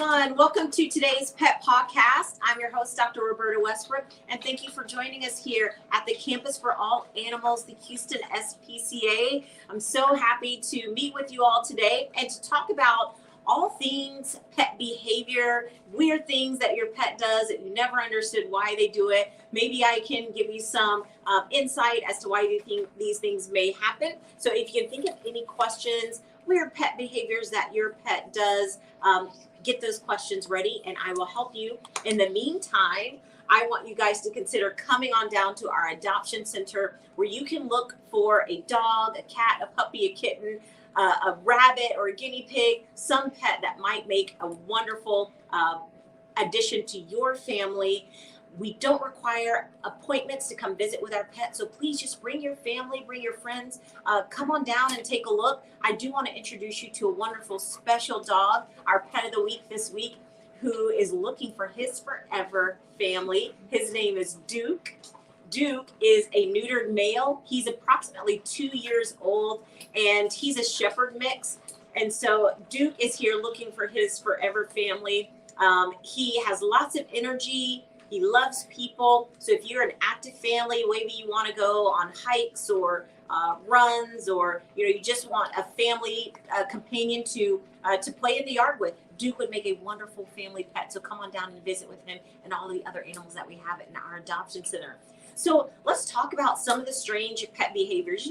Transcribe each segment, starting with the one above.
everyone. Welcome to today's Pet Pawcast. I'm your host, Dr. Roberta Westbrook, and thank you for joining us here at the Campus for All Animals, the Houston SPCA. I'm so happy to meet with you all today and to talk about all things pet behavior, weird things that your pet does that you never understood why they do it. Maybe I can give you some insight as to why you think these things may happen. So if you can think of any questions, weird pet behaviors that your pet does, get those questions ready and I will help you. In the meantime, I want you guys to consider coming on down to our adoption center where you can look for a dog, a cat, a puppy, a kitten, a rabbit or a guinea pig, some pet that might make a wonderful addition to your family. We don't require appointments to come visit with our pet, so please just bring your family, bring your friends, come on down and take a look. I do want to introduce you to a wonderful special dog, our pet of the week this week, who is looking for his forever family. His name is Duke. Duke is a neutered male. He's approximately 2 years old, and he's a shepherd mix. And so Duke is here looking for his forever family. He has lots of energy. He loves people. So if you're an active family, maybe you want to go on hikes or runs, or you just want a family companion to play in the yard with, Duke would make a wonderful family pet. So come on down and visit with him and all the other animals that we have in our adoption center. So let's talk about some of the strange pet behaviors.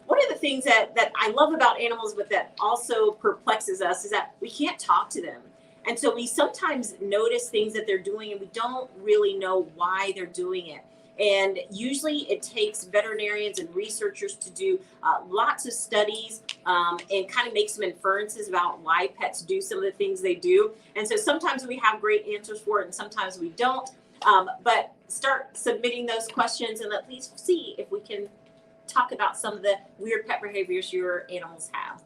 One of the things that I love about animals, but that also perplexes us, is that we can't talk to them. And so we sometimes notice things that they're doing and we don't really know why they're doing it. And usually it takes veterinarians and researchers to do lots of studies and kind of make some inferences about why pets do some of the things they do. And so sometimes we have great answers for it and sometimes we don't. But start submitting those questions and let's please see if we can talk about some of the weird pet behaviors your animals have.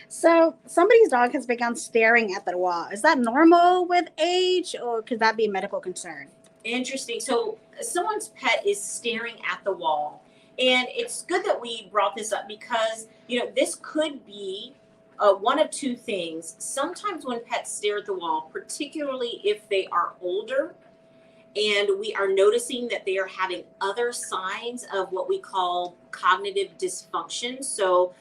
So somebody's dog has begun staring at the wall. Is that normal with age, or could that be a medical concern? Interesting. So someone's pet is staring at the wall. And it's good that we brought this up because, this could be one of two things. Sometimes when pets stare at the wall, particularly if they are older, and we are noticing that they are having other signs of what we call cognitive dysfunction. So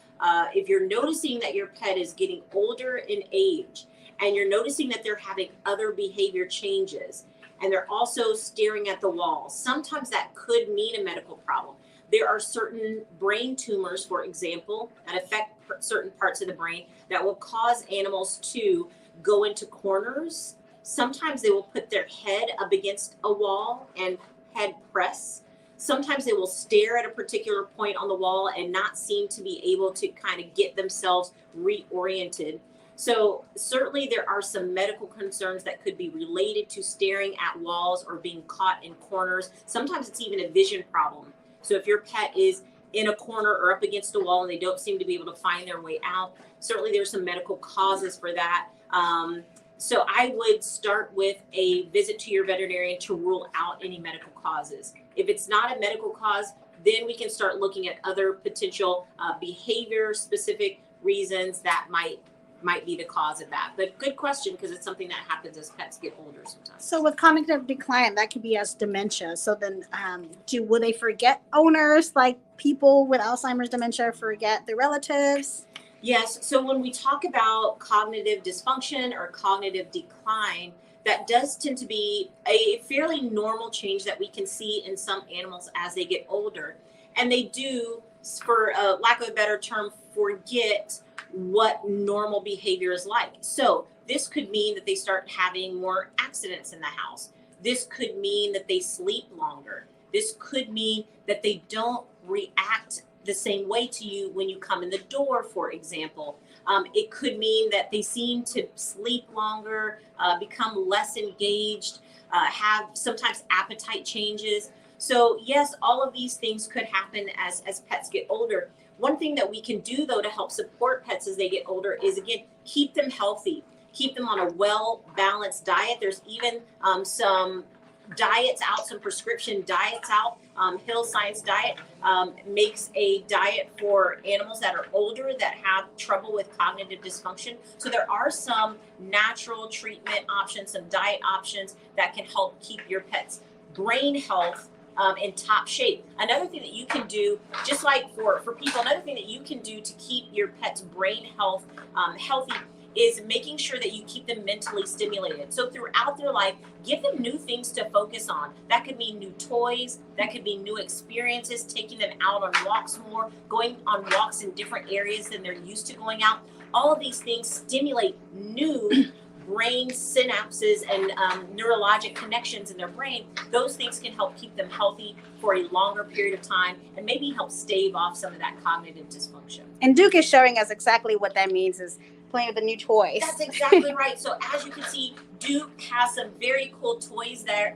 if you're noticing that your pet is getting older in age and you're noticing that they're having other behavior changes and they're also staring at the wall, sometimes that could mean a medical problem. There are certain brain tumors, for example, that affect certain parts of the brain that will cause animals to go into corners. Sometimes they will put their head up against a wall and head press. Sometimes they will stare at a particular point on the wall and not seem to be able to kind of get themselves reoriented. So certainly there are some medical concerns that could be related to staring at walls or being caught in corners. Sometimes it's even a vision problem. So if your pet is in a corner or up against a wall and they don't seem to be able to find their way out, certainly there's some medical causes for that. So I would start with a visit to your veterinarian to rule out any medical causes. If it's not a medical cause, then we can start looking at other potential behavior-specific reasons that might be the cause of that. But good question, because it's something that happens as pets get older sometimes. So with cognitive decline, that could be as dementia. So then will they forget owners, like people with Alzheimer's dementia forget their relatives? Yes. So when we talk about cognitive dysfunction or cognitive decline, that does tend to be a fairly normal change that we can see in some animals as they get older. And they do, for lack of a better term, forget what normal behavior is like. So this could mean that they start having more accidents in the house. This could mean that they sleep longer. This could mean that they don't react the same way to you when you come in the door, for example. It could mean that they seem to sleep longer, become less engaged, have sometimes appetite changes. So yes, all of these things could happen as pets get older. One thing that we can do, though, to help support pets as they get older is, again, keep them healthy, keep them on a well-balanced diet. There's even some diets out, some prescription diets out. Hill Science Diet makes a diet for animals that are older that have trouble with cognitive dysfunction. So there are some natural treatment options, some diet options that can help keep your pet's brain health in top shape. Another thing that you can do, just like for people, another thing that you can do to keep your pet's brain health healthy is making sure that you keep them mentally stimulated. So throughout their life, give them new things to focus on. That could mean new toys, that could be new experiences, taking them out on walks more, going on walks in different areas than they're used to going out. All of these things stimulate new brain synapses and neurologic connections in their brain. Those things can help keep them healthy for a longer period of time and maybe help stave off some of that cognitive dysfunction. And Duke is showing us exactly what that means, is playing with the new toys. That's exactly right. So as you can see, Duke has some very cool toys there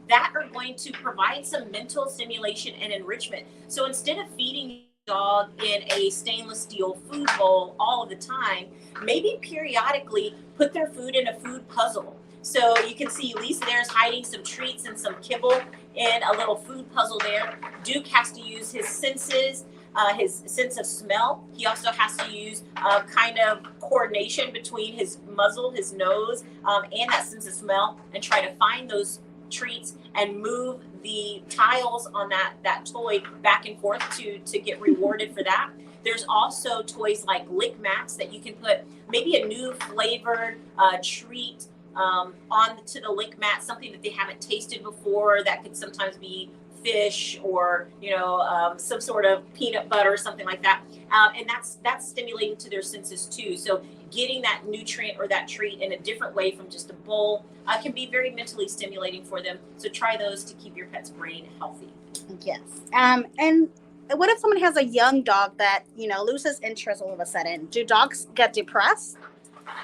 that are going to provide some mental stimulation and enrichment. So instead of feeding dog in a stainless steel food bowl all of the time, maybe periodically put their food in a food puzzle. So you can see Lisa there's hiding some treats and some kibble in a little food puzzle there. Duke has to use his senses, his sense of smell. He also has to use kind of coordination between his muzzle, his nose, and that sense of smell, and try to find those treats and move the tiles on that toy back and forth to get rewarded for that. There's also toys like lick mats that you can put maybe a new flavored treat onto the lick mat, something that they haven't tasted before. That could sometimes be fish or some sort of peanut butter or something like that, and that's stimulating to their senses too. So getting that nutrient or that treat in a different way from just a bowl can be very mentally stimulating for them. So try those to keep your pet's brain healthy. Yes. And what if someone has a young dog that loses interest all of a sudden? Do dogs get depressed?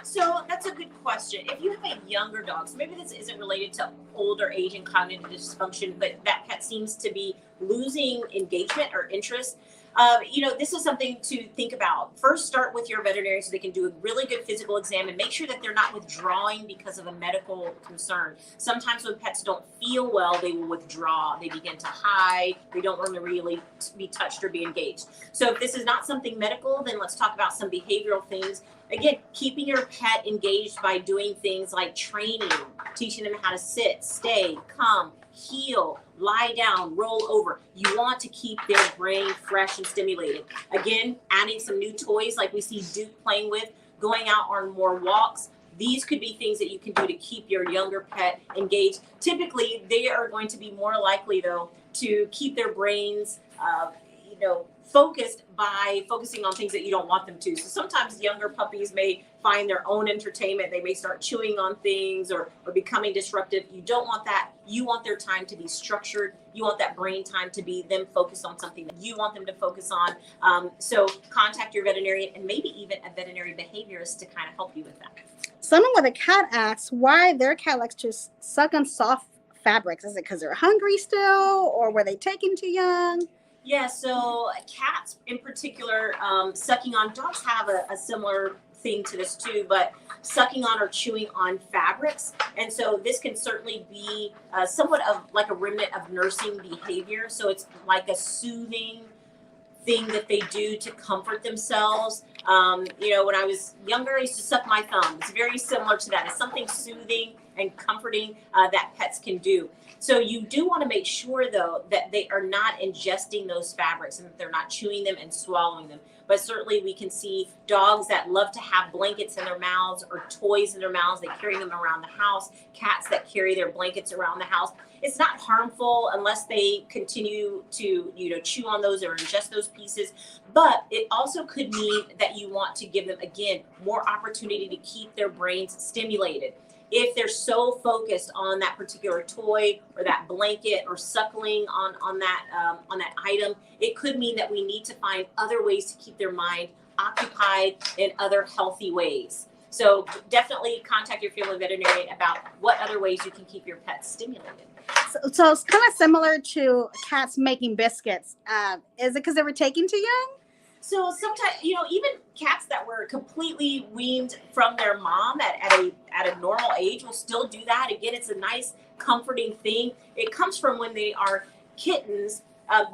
So that's a good question. If you have a younger dog, so maybe this isn't related to older age and cognitive dysfunction, but that pet seems to be losing engagement or interest, this is something to think about. First, start with your veterinarian so they can do a really good physical exam and make sure that they're not withdrawing because of a medical concern. Sometimes when pets don't feel well, they will withdraw. They begin to hide. They don't want to really be touched or be engaged. So if this is not something medical, then let's talk about some behavioral things. Again, keeping your pet engaged by doing things like training, teaching them how to sit, stay, come, heel, lie down, roll over. You want to keep their brain fresh and stimulated. Again, adding some new toys like we see Duke playing with, going out on more walks. These could be things that you can do to keep your younger pet engaged. Typically, they are going to be more likely, though, to keep their brains focused by focusing on things that you don't want them to. So sometimes younger puppies may find their own entertainment. They may start chewing on things or becoming disruptive. You don't want that. You want their time to be structured. You want that brain time to be them focused on something that you want them to focus on. So contact your veterinarian and maybe even a veterinary behaviorist to kind of help you with that. Someone with a cat asks why their cat likes to suck on soft fabrics. Is it because they're hungry still, or were they taken too young? Yeah, so cats in particular, sucking on, dogs have a similar thing to this too, but sucking on or chewing on fabrics. And so this can certainly be somewhat of like a remnant of nursing behavior. So it's like a soothing thing that they do to comfort themselves. When I was younger, I used to suck my thumb. It's very similar to that. It's something soothing and comforting that pets can do. So you do want to make sure, though, that they are not ingesting those fabrics and that they're not chewing them and swallowing them. But certainly we can see dogs that love to have blankets in their mouths or toys in their mouths. They carry them around the house. Cats that carry their blankets around the house. It's not harmful unless they continue to, chew on those or ingest those pieces. But it also could mean that you want to give them, again, more opportunity to keep their brains stimulated. If they're so focused on that particular toy or that blanket or suckling on that item, it could mean that we need to find other ways to keep their mind occupied in other healthy ways. So definitely contact your family veterinarian about what other ways you can keep your pets stimulated. So it's kind of similar to cats making biscuits. Is it because they were taken too young? So sometimes, even cats that were completely weaned from their mom at a normal age will still do that. Again, it's a nice, comforting thing. It comes from when they are kittens.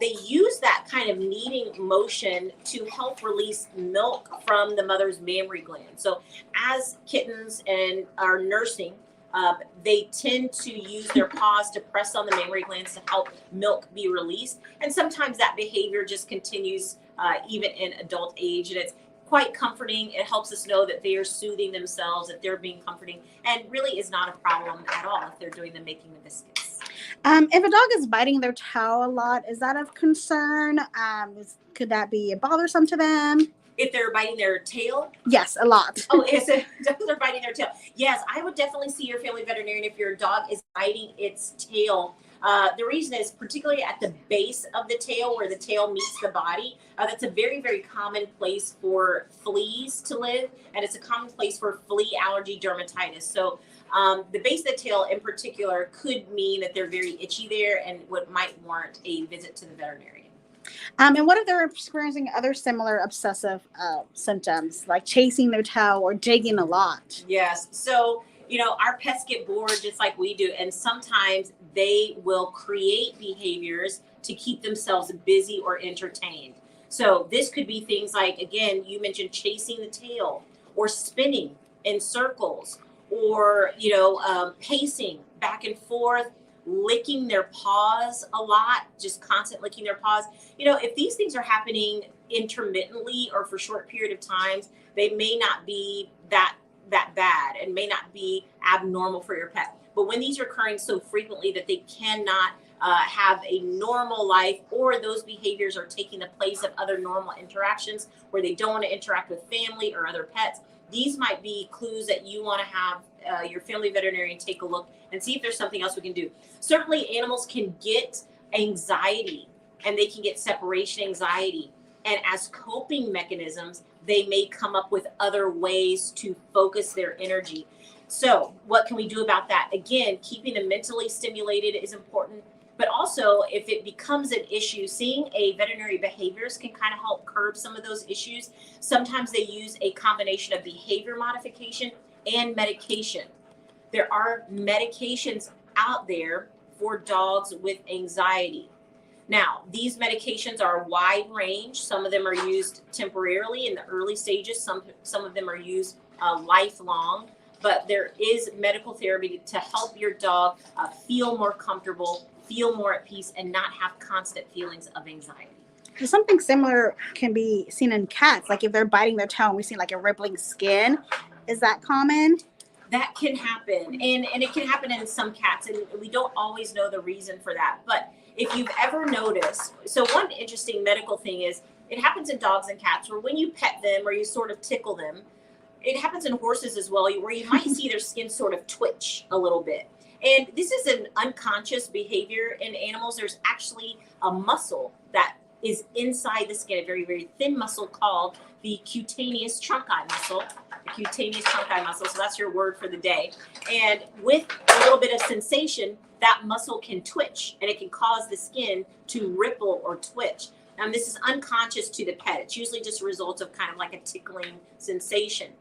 They use that kind of kneading motion to help release milk from the mother's mammary gland. So as kittens and are nursing, they tend to use their paws to press on the mammary glands to help milk be released. And sometimes that behavior just continues even in adult age. And it's quite comforting. It helps us know that they are soothing themselves, that they're being comforting, and really is not a problem at all if they're doing the making the biscuits. If a dog is biting their toe a lot, is that of concern? Could that be bothersome to them? If they're biting their tail? Yes, a lot. Oh, yes, they're biting their tail. Yes, I would definitely see your family veterinarian if your dog is biting its tail. The reason is particularly at the base of the tail where the tail meets the body. That's a very, very common place for fleas to live, and it's a common place for flea allergy dermatitis. So the base of the tail in particular could mean that they're very itchy there and might warrant a visit to the veterinarian. And what if they're experiencing other similar obsessive symptoms, like chasing their tail or digging a lot? Yes. So, our pets get bored just like we do. And sometimes they will create behaviors to keep themselves busy or entertained. So this could be things like, again, you mentioned chasing the tail or spinning in circles or, pacing back and forth, licking their paws a lot, just constant licking their paws. If these things are happening intermittently or for short period of times, they may not be that bad and may not be abnormal for your pet. But when these are occurring so frequently that they cannot have a normal life, or those behaviors are taking the place of other normal interactions where they don't want to interact with family or other pets, these might be clues that you want to have your family veterinarian take a look and see if there's something else we can do. Certainly animals can get anxiety and they can get separation anxiety. And as coping mechanisms, they may come up with other ways to focus their energy. So what can we do about that? Again, keeping them mentally stimulated is important. But also, if it becomes an issue, seeing a veterinary behaviorist can kind of help curb some of those issues. Sometimes they use a combination of behavior modification and medication. There are medications out there for dogs with anxiety. Now, these medications are a wide range. Some of them are used temporarily in the early stages. Some of them are used lifelong. But there is medical therapy to help your dog feel more comfortable, feel more at peace, and not have constant feelings of anxiety. Something similar can be seen in cats. Like if they're biting their tail and we see like a rippling skin. Is that common? That can happen. And it can happen in some cats. And we don't always know the reason for that. But if you've ever noticed, so one interesting medical thing is it happens in dogs and cats where when you pet them or you sort of tickle them, it happens in horses as well, where you might see their skin sort of twitch a little bit. And this is an unconscious behavior in animals. There's actually a muscle that is inside the skin, a very, very thin muscle called the cutaneous trunci muscle. The cutaneous trunci muscle, so that's your word for the day. And with a little bit of sensation, that muscle can twitch and it can cause the skin to ripple or twitch. And this is unconscious to the pet. It's usually just a result of kind of like a tickling sensation.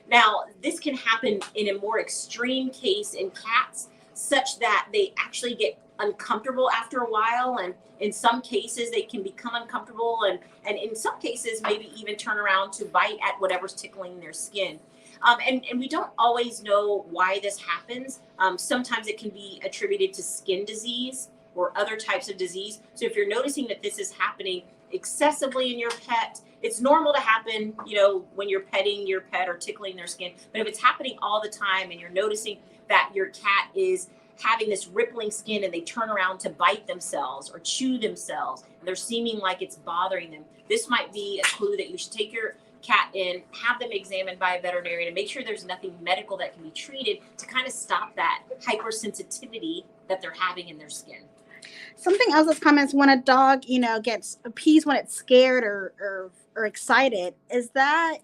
Now, this can happen in a more extreme case in cats, such that they actually get uncomfortable after a while. And in some cases, they can become uncomfortable. And in some cases, maybe even turn around to bite at whatever's tickling their skin. And we don't always know why this happens. Sometimes it can be attributed to skin disease or other types of disease. So if you're noticing that this is happening excessively in your pet, it's normal to happen, when you're petting your pet or tickling their skin. But if it's happening all the time and you're noticing that your cat is having this rippling skin and they turn around to bite themselves or chew themselves, and they're seeming like it's bothering them, this might be a clue that you should take your cat in, have them examined by a veterinarian, and make sure there's nothing medical that can be treated to kind of stop that hypersensitivity that they're having in their skin. Something else that's common is when a dog, gets appeased when it's scared or excited. Is that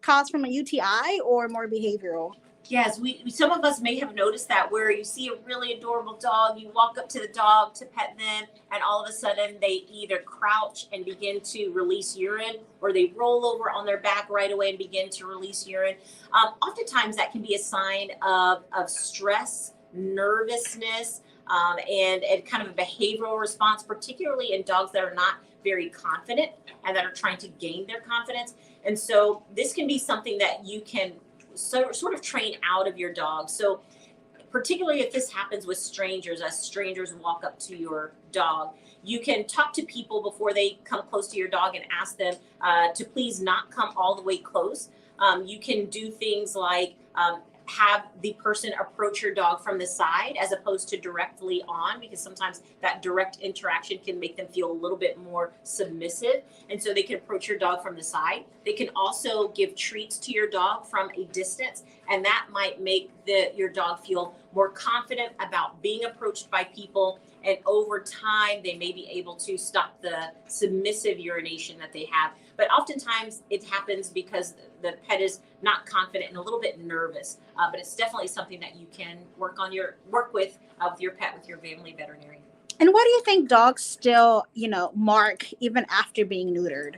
caused from a UTI or more behavioral? Yes, some of us may have noticed that, where you see a really adorable dog, you walk up to the dog to pet them, and all of a sudden they either crouch and begin to release urine, or they roll over on their back right away and begin to release urine. Oftentimes that can be a sign of stress nervousness, and kind of a behavioral response, particularly in dogs that are not very confident and that are trying to gain their confidence. And so this can be something that you can sort of train out of your dog. So particularly if this happens with strangers, as strangers walk up to your dog, you can talk to people before they come close to your dog and ask them to please not come all the way close. You can do things like have the person approach your dog from the side as opposed to directly on, because sometimes that direct interaction can make them feel a little bit more submissive. And so they can approach your dog from the side. They can also give treats to your dog from a distance, and that might make your dog feel more confident about being approached by people. And over time, they may be able to stop the submissive urination that they have. But oftentimes it happens because the pet is not confident and a little bit nervous. But it's definitely something that you can work with your pet, with your family veterinarian. And why do you think dogs still, mark even after being neutered?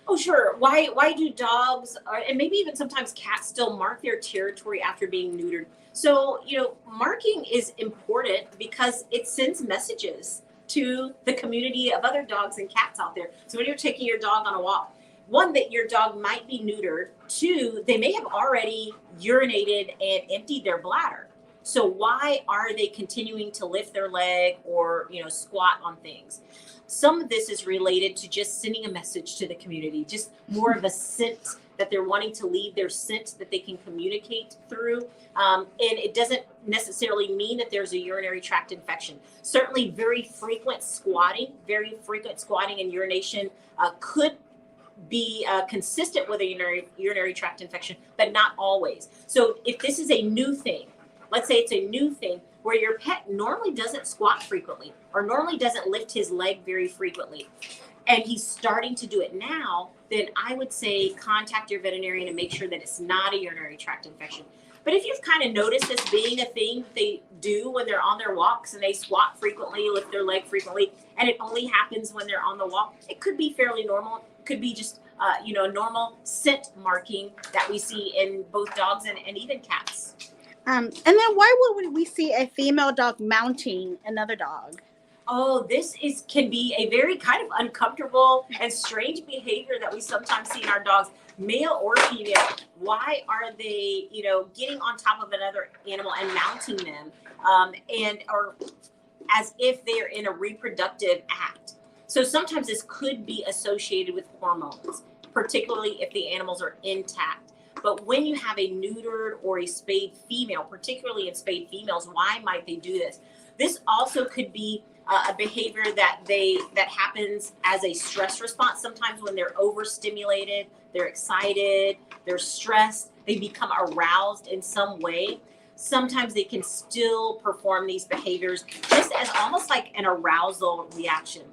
Oh, sure. Why do dogs, and maybe even sometimes cats, still mark their territory after being neutered? So, marking is important because it sends messages to the community of other dogs and cats out there. So when you're taking your dog on a walk, one, that your dog might be neutered. Two, they may have already urinated and emptied their bladder. So why are they continuing to lift their leg or, squat on things? Some of this is related to just sending a message to the community, just more of a scent that they're wanting to leave, their scent that they can communicate through. And it doesn't necessarily mean that there's a urinary tract infection. Certainly very frequent squatting and urination could be consistent with a urinary tract infection, but not always. So if this is a new thing, let's say it's a new thing where your pet normally doesn't squat frequently or normally doesn't lift his leg very frequently, and he's starting to do it now, then I would say contact your veterinarian and make sure that it's not a urinary tract infection. But if you've kind of noticed this being a thing that they do when they're on their walks and they squat frequently, lift their leg frequently, and it only happens when they're on the walk, it could be fairly normal. It could be just, a normal scent marking that we see in both dogs and even cats. And then why would we see a female dog mounting another dog? Oh, this can be a very kind of uncomfortable and strange behavior that we sometimes see in our dogs, male or female. Why are they, getting on top of another animal and mounting them, or as if they are in a reproductive act? So sometimes this could be associated with hormones, particularly if the animals are intact. But when you have a neutered or a spayed female, particularly in spayed females, why might they do this? This also could be a behavior that happens as a stress response. Sometimes when they're overstimulated, they're excited, they're stressed, they become aroused in some way. Sometimes they can still perform these behaviors just as almost like an arousal reaction.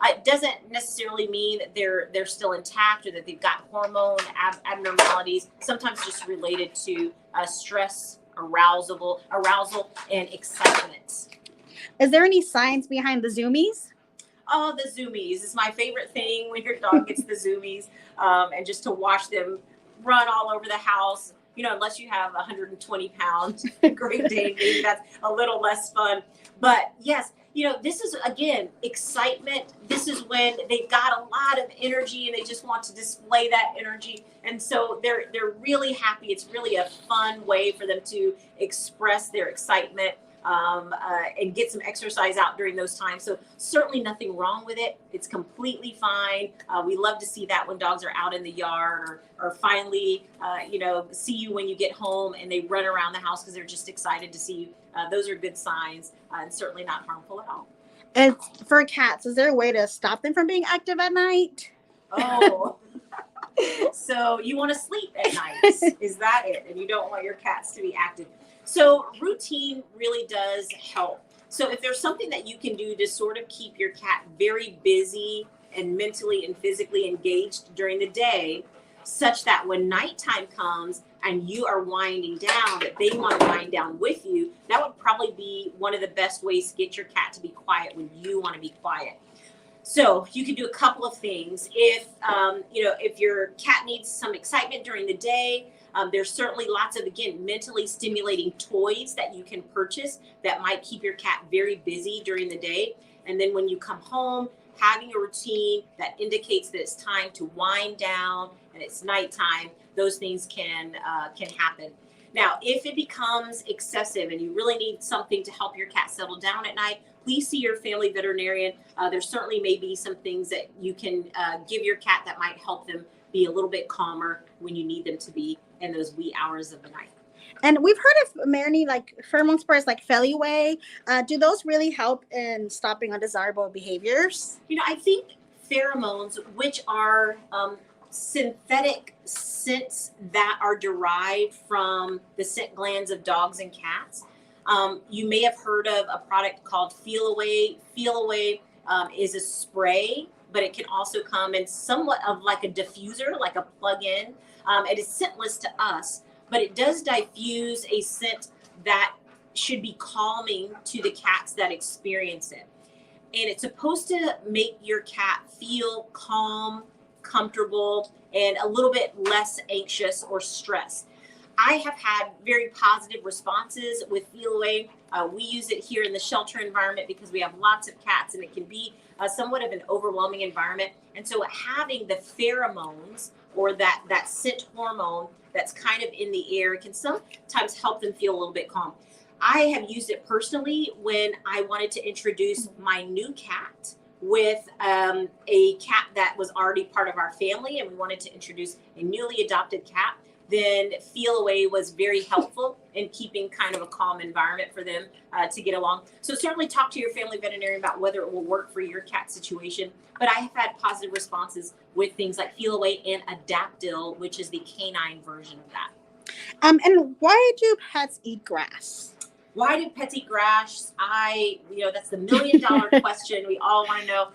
It doesn't necessarily mean that they're still intact or that they've got hormone abnormalities. Sometimes just related to stress, arousal, and excitement. Is there any science behind the zoomies? Oh, the zoomies is my favorite thing when your dog gets the zoomies, and just to watch them run all over the house. Unless you have 120 pounds Great Dane, maybe that's a little less fun. But yes, this is, again, excitement. This is when they've got a lot of energy and they just want to display that energy. And so they're really happy. It's really a fun way for them to express their excitement and get some exercise out during those times. So certainly nothing wrong with it. It's completely fine. We love to see that when dogs are out in the yard or finally, see you when you get home and they run around the house because they're just excited to see you. Those are good signs and certainly not harmful at all. And for cats, is there a way to stop them from being active at night? Oh, so you want to sleep at night. Is that it? And you don't want your cats to be active. So routine really does help. So if there's something that you can do to sort of keep your cat very busy and mentally and physically engaged during the day, such that when nighttime comes and you are winding down, that they want to wind down with you, that would probably be one of the best ways to get your cat to be quiet when you want to be quiet. So you can do a couple of things. If your cat needs some excitement during the day, There's certainly lots of, again, mentally stimulating toys that you can purchase that might keep your cat very busy during the day. And then when you come home, having a routine that indicates that it's time to wind down and it's nighttime, those things can happen. Now, if it becomes excessive and you really need something to help your cat settle down at night, please see your family veterinarian. There certainly may be some things that you can give your cat that might help them be a little bit calmer when you need them to be in those wee hours of the night. And we've heard of Marini, like pheromone sprays like Feline. Do those really help in stopping undesirable behaviors? I think pheromones, which are synthetic scents that are derived from the scent glands of dogs and cats. You may have heard of a product called Feel Away. Feel Away is a spray, but it can also come in somewhat of like a diffuser, like a plug-in. It is scentless to us, but it does diffuse a scent that should be calming to the cats that experience it. And it's supposed to make your cat feel calm, comfortable, and a little bit less anxious or stressed. I have had very positive responses with Feel Away. We use it here in the shelter environment because we have lots of cats and it can be somewhat of an overwhelming environment. And so having the pheromones or that scent hormone that's kind of in the air can sometimes help them feel a little bit calm. I have used it personally when I wanted to introduce my new cat with a cat that was already part of our family, and we wanted to introduce a newly adopted cat. Then Feel Away was very helpful in keeping kind of a calm environment for them to get along. So certainly talk to your family veterinarian about whether it will work for your cat situation. But I have had positive responses with things like Feel Away and adoptable, which is the canine version of that. And why do pets eat grass? Why do pets eat grass? That's the $1 million question we all want to know.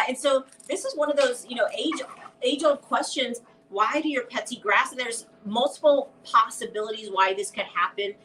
And so this is one of those, age-old questions. Why do your pets eat grass? And there's multiple possibilities why this could happen.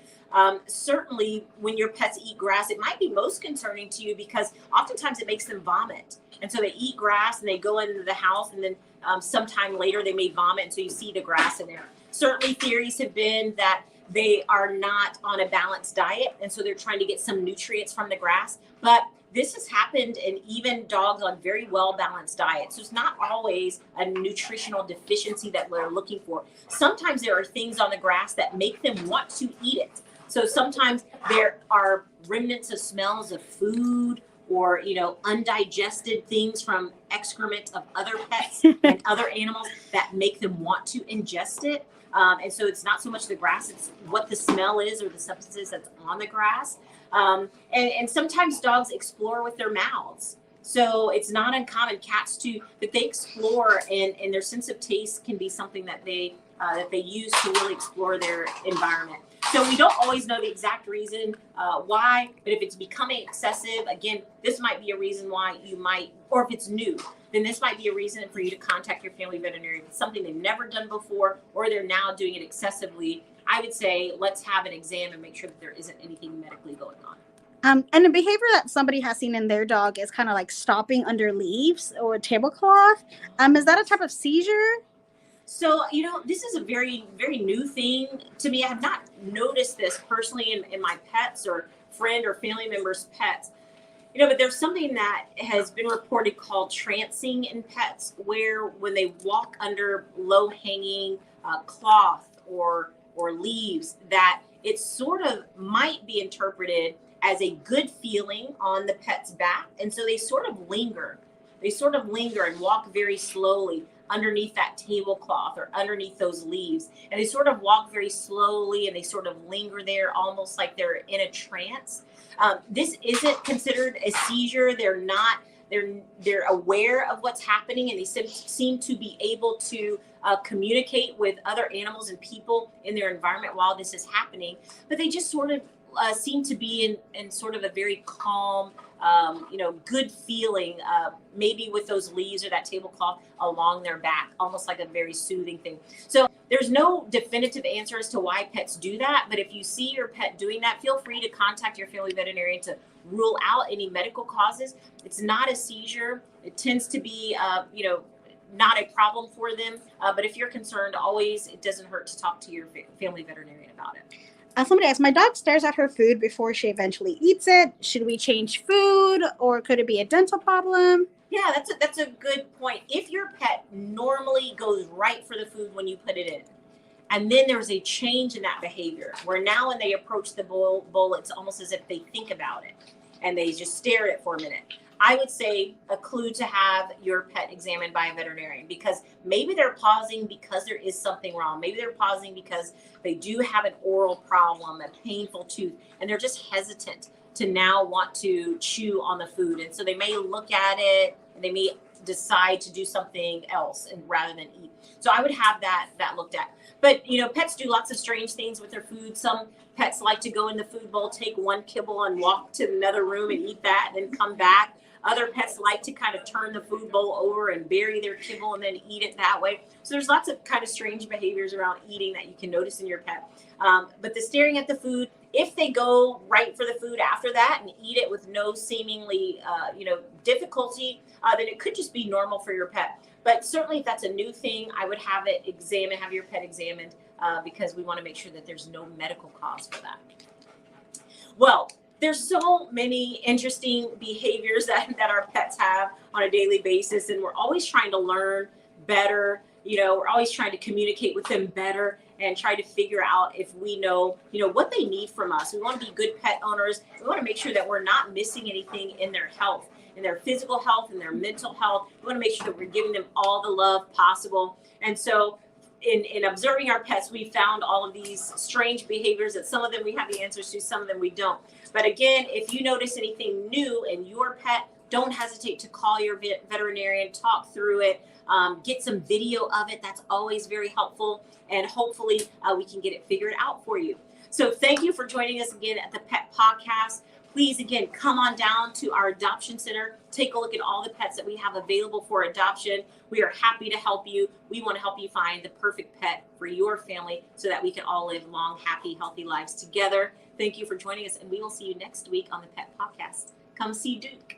Certainly, when your pets eat grass, it might be most concerning to you because oftentimes it makes them vomit. And so they eat grass and they go into the house, and then sometime later they may vomit, and so you see the grass in there. Certainly, theories have been that they are not on a balanced diet, and so they're trying to get some nutrients from the grass. But this has happened in even dogs on very well-balanced diets. So it's not always a nutritional deficiency that we're looking for. Sometimes there are things on the grass that make them want to eat it. So sometimes there are remnants of smells of food or, undigested things from excrement of other pets and other animals that make them want to ingest it. And so it's not so much the grass, it's what the smell is or the substances that's on the grass. And sometimes dogs explore with their mouths. So it's not uncommon that they explore, and their sense of taste can be something that they use to really explore their environment. So we don't always know the exact reason why, but if it's becoming excessive, again, this might be a reason why you might, or if it's new, then this might be a reason for you to contact your family veterinarian. If it's something they've never done before, or they're now doing it excessively, I would say let's have an exam and make sure that there isn't anything medically going on. And the behavior that somebody has seen in their dog is kind of like stopping under leaves or a tablecloth. Is that a type of seizure? So, this is a very, very new thing to me. I have not noticed this personally in my pets or friend or family members' pets. But there's something that has been reported called trancing in pets, where when they walk under low-hanging cloth or leaves, that it sort of might be interpreted as a good feeling on the pet's back. And so they sort of linger. And walk very slowly underneath that tablecloth or underneath those leaves. And they sort of walk very slowly and they sort of linger there almost like they're in a trance. This isn't considered a seizure. They're aware of what's happening, and they seem to be able to communicate with other animals and people in their environment while this is happening. But they just sort of seem to be in sort of a very calm, good feeling, maybe with those leaves or that tablecloth along their back, almost like a very soothing thing. So there's no definitive answer as to why pets do that. But if you see your pet doing that, feel free to contact your family veterinarian to rule out any medical causes. It's not a seizure. It tends to be, not a problem for them. But if you're concerned, always, it doesn't hurt to talk to your family veterinarian about it. Somebody asked, my dog stares at her food before she eventually eats it. Should we change food, or could it be a dental problem? Yeah, that's a good point. If your pet normally goes right for the food when you put it in, and then there's a change in that behavior where now when they approach the bowl, it's almost as if they think about it and they just stare at it for a minute. I would say a clue to have your pet examined by a veterinarian, because maybe they're pausing because there is something wrong. Maybe they're pausing because they do have an oral problem, a painful tooth, and they're just hesitant to now want to chew on the food. And so they may look at it and they may decide to do something else and rather than eat. So I would have that looked at. But, pets do lots of strange things with their food. Some pets like to go in the food bowl, take one kibble and walk to another room and eat that and then come back. Other pets like to kind of turn the food bowl over and bury their kibble and then eat it that way. So there's lots of kind of strange behaviors around eating that you can notice in your pet. But the staring at the food, if they go right for the food after that and eat it with no seemingly, difficulty, then it could just be normal for your pet. But certainly if that's a new thing, I would have your pet examined, because we want to make sure that there's no medical cause for that. Well, there's so many interesting behaviors that our pets have on a daily basis, and we're always trying to learn better. We're always trying to communicate with them better and try to figure out if we know, what they need from us. We want to be good pet owners. We want to make sure that we're not missing anything in their health, in their physical health, in their mental health. We want to make sure that we're giving them all the love possible. And so in observing our pets, we found all of these strange behaviors that some of them we have the answers to, some of them we don't. But again, if you notice anything new in your pet, don't hesitate to call your veterinarian, talk through it, get some video of it. That's always very helpful. And hopefully we can get it figured out for you. So thank you for joining us again at the Pet Pawcast. Please, again, come on down to our adoption center. Take a look at all the pets that we have available for adoption. We are happy to help you. We want to help you find the perfect pet for your family so that we can all live long, happy, healthy lives together. Thank you for joining us, and we will see you next week on the Pet Pawcast. Come see Duke.